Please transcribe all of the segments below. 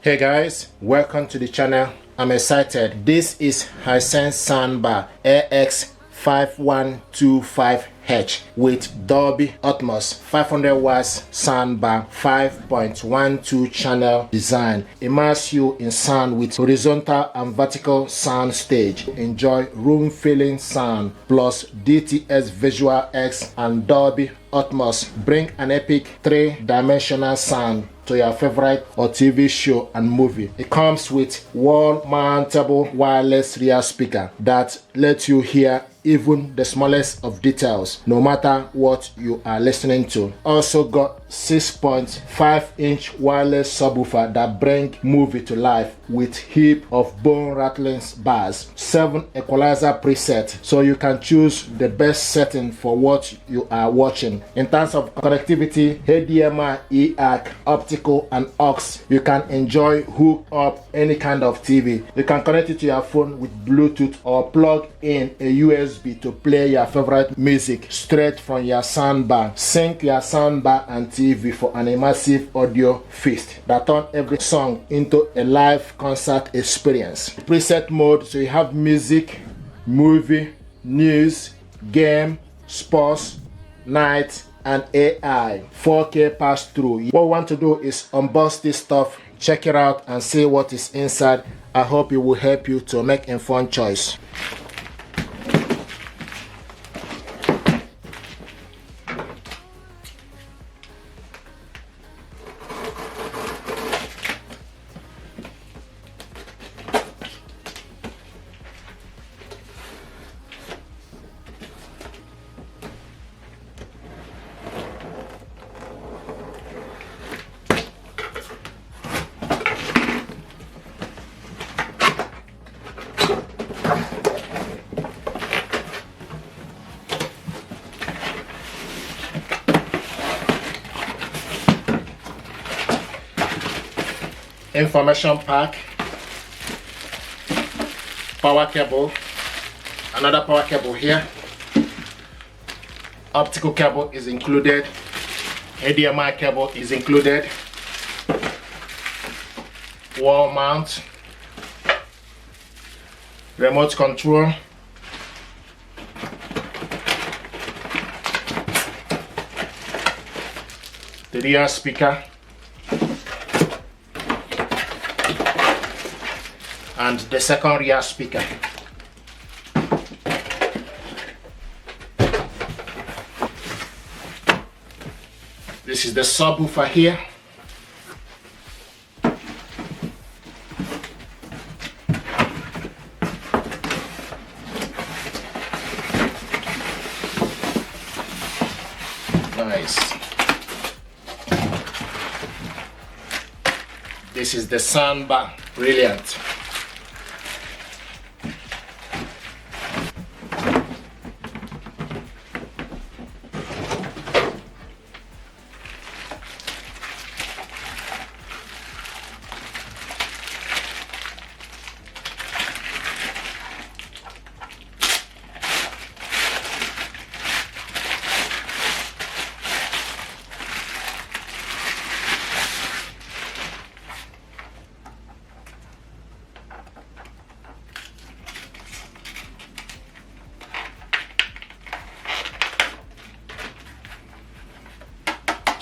Hey guys, welcome to the channel. I'm excited. This is HISENSE Soundbar Ax5125H with Dolby Atmos 500 watts soundbar 5.12 channel design. Immerse you in sound with horizontal and vertical sound stage. Enjoy room filling sound plus DTS Visual X and Dolby Atmos. Bring an epic 3-dimensional sound to your favorite or TV show and movie. It comes with wall-mountable wireless rear speaker that lets you hear even the smallest of details, no matter what you are listening to. Also got 6.5-inch wireless subwoofer that bring movie to life with heap of bone rattling bars, 7 equalizer preset, so you can choose the best setting for what you are watching. In terms of connectivity, HDMI, EAC, optical and aux. You can enjoy hook up any kind of TV. You can connect it to your phone with Bluetooth or plug in a USB to play your favorite music straight from your soundbar. Sync your soundbar and TV for an immersive audio feast that turns every song into a live concert experience. Preset mode, so you have music, movie, news, game, sports, night and AI. 4K pass through. What we want to do is unbox this stuff, check it out and see what is inside. I hope it will help you to make informed choice. Information pack, power cable, another power cable here, optical cable is included, HDMI cable is included, wall mount, remote control, the rear speaker, and the second rear speaker. This is the subwoofer here. Nice. This is the soundbar. Brilliant.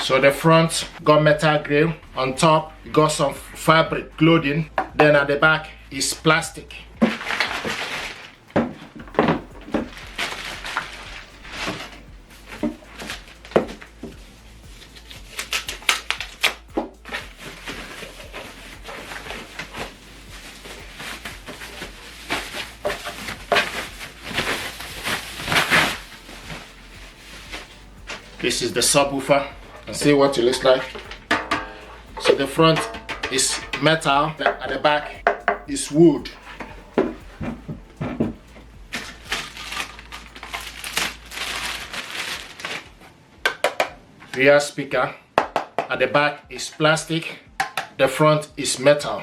So the front got metal grill, on top you got some fabric clothing, then at the back is plastic. This is the subwoofer. And see what it looks like. So the front is metal, at the back is wood. Rear speaker, at the back is plastic, the front is metal.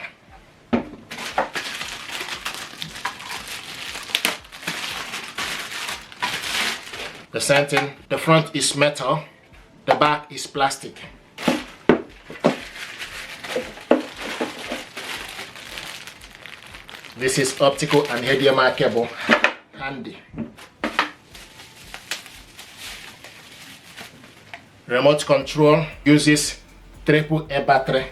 The same thing, the front is metal, the back is plastic. This is optical and HDMI cable, handy. Remote control uses AAA battery.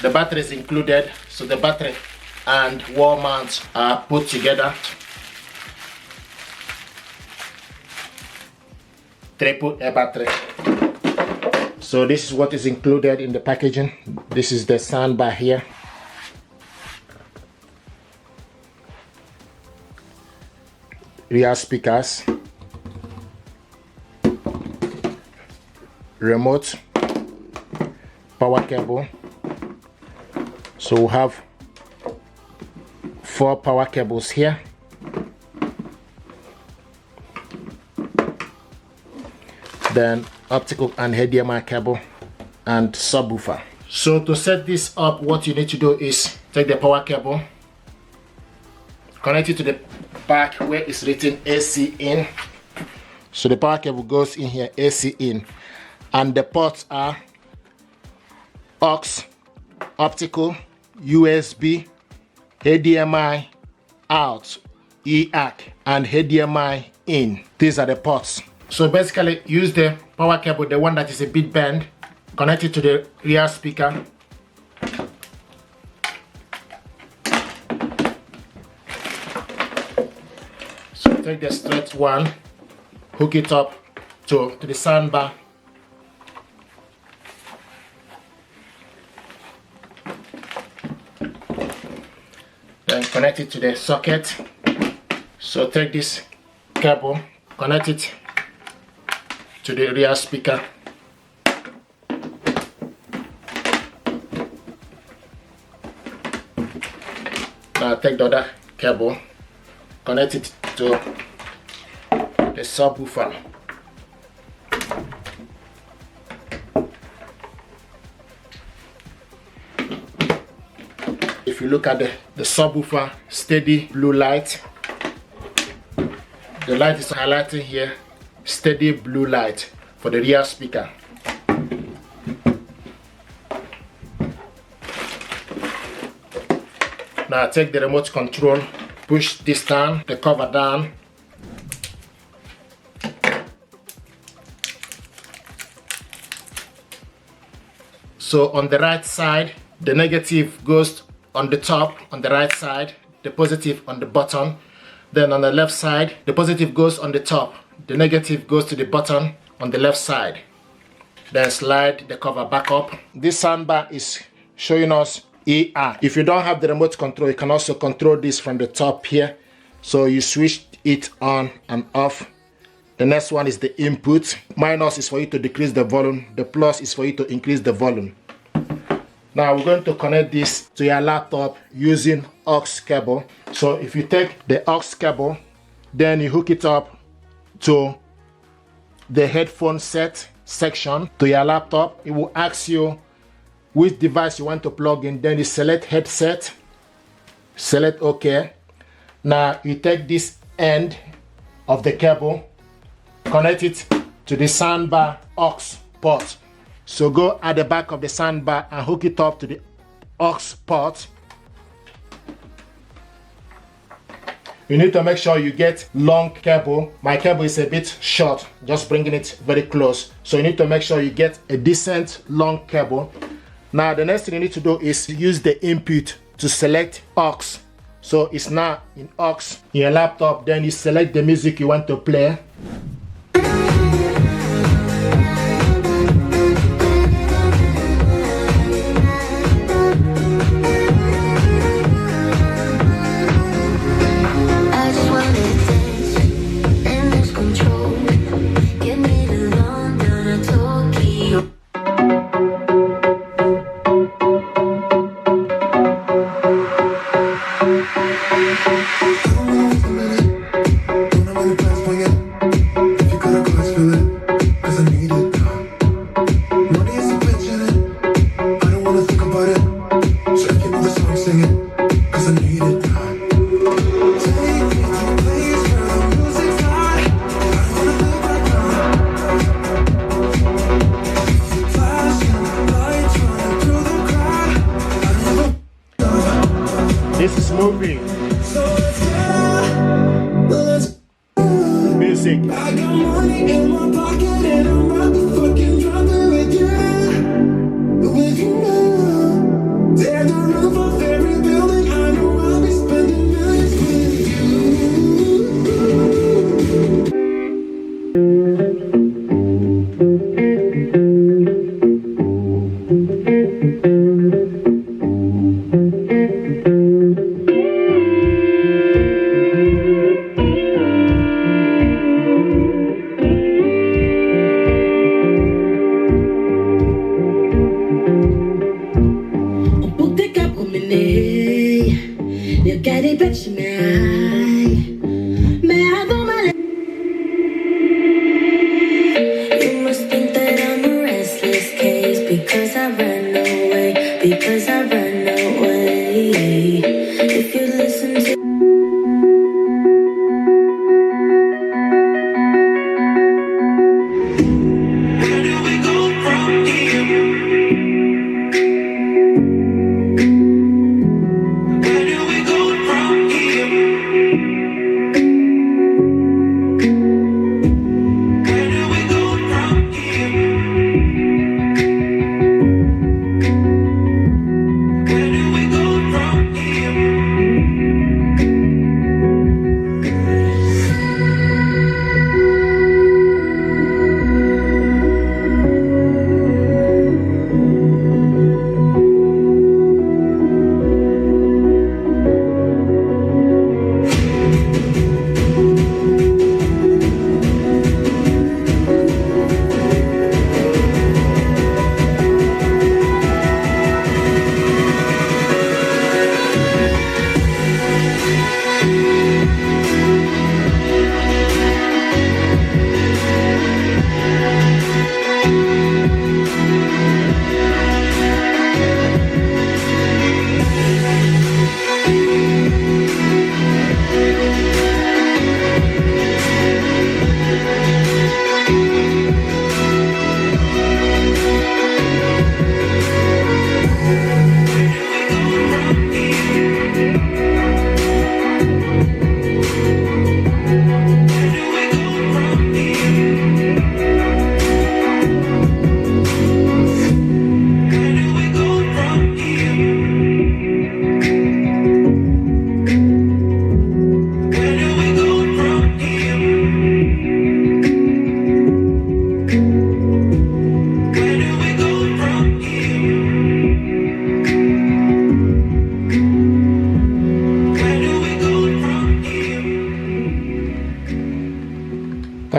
The battery is included, so the battery and wall mount are put together. AAA battery. So this is what is included in the packaging. This is the soundbar here. Rear speakers, remote, power cable. So we have 4 power cables here. Then optical and HDMI cable and subwoofer. So to set this up, what you need to do is take the power cable, connect it to the back where it's written AC in. So the power cable goes in here, AC in, and the ports are aux, optical, USB, HDMI out, EAC, and HDMI in. These are the ports. So basically use the power cable, the one that is a bit bent, connect it to the rear speaker. So take the straight one, hook it up to the soundbar. Then connect it to the socket. So take this cable, connect it to the rear speaker. Now take the other cable, connect it to the subwoofer. If you look at the subwoofer, steady blue light. The light is highlighting here, steady blue light for the rear speaker. Now take the remote control, push this down, the cover down. So on the right side, the negative goes on the top, on the right side, the positive on the bottom. Then on the left side, the positive goes on the top, the negative goes to the bottom on the left side. Then slide the cover back up. This soundbar is showing us ER. If you don't have the remote control, you can also control this from the top here. So you switch it on and off. The next one is the input. Minus is for you to decrease the volume. The plus is for you to increase the volume. Now we're going to connect this to your laptop using aux cable. So if you take the aux cable, then you hook it up to the headphone set section to your laptop. It will ask you which device you want to plug in. Then you select headset, select OK. Now you take this end of the cable, connect it to the soundbar aux port. So go at the back of the soundbar and hook it up to the aux port. You need to make sure you get long cable. My cable is a bit short, just bringing it very close. So you need to make sure you get a decent long cable. Now the next thing you need to do is use the input to select aux. So it's now in aux in your laptop. Then you select the music you want to play. Don't know where the past went.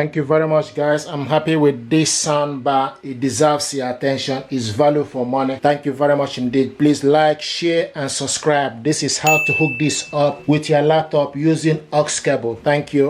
Thank you very much, guys. I'm happy with this sound bar. It deserves your attention. It's value for money. Thank you very much indeed. Please like, share, and subscribe. This is how to hook this up with your laptop using aux cable. Thank you.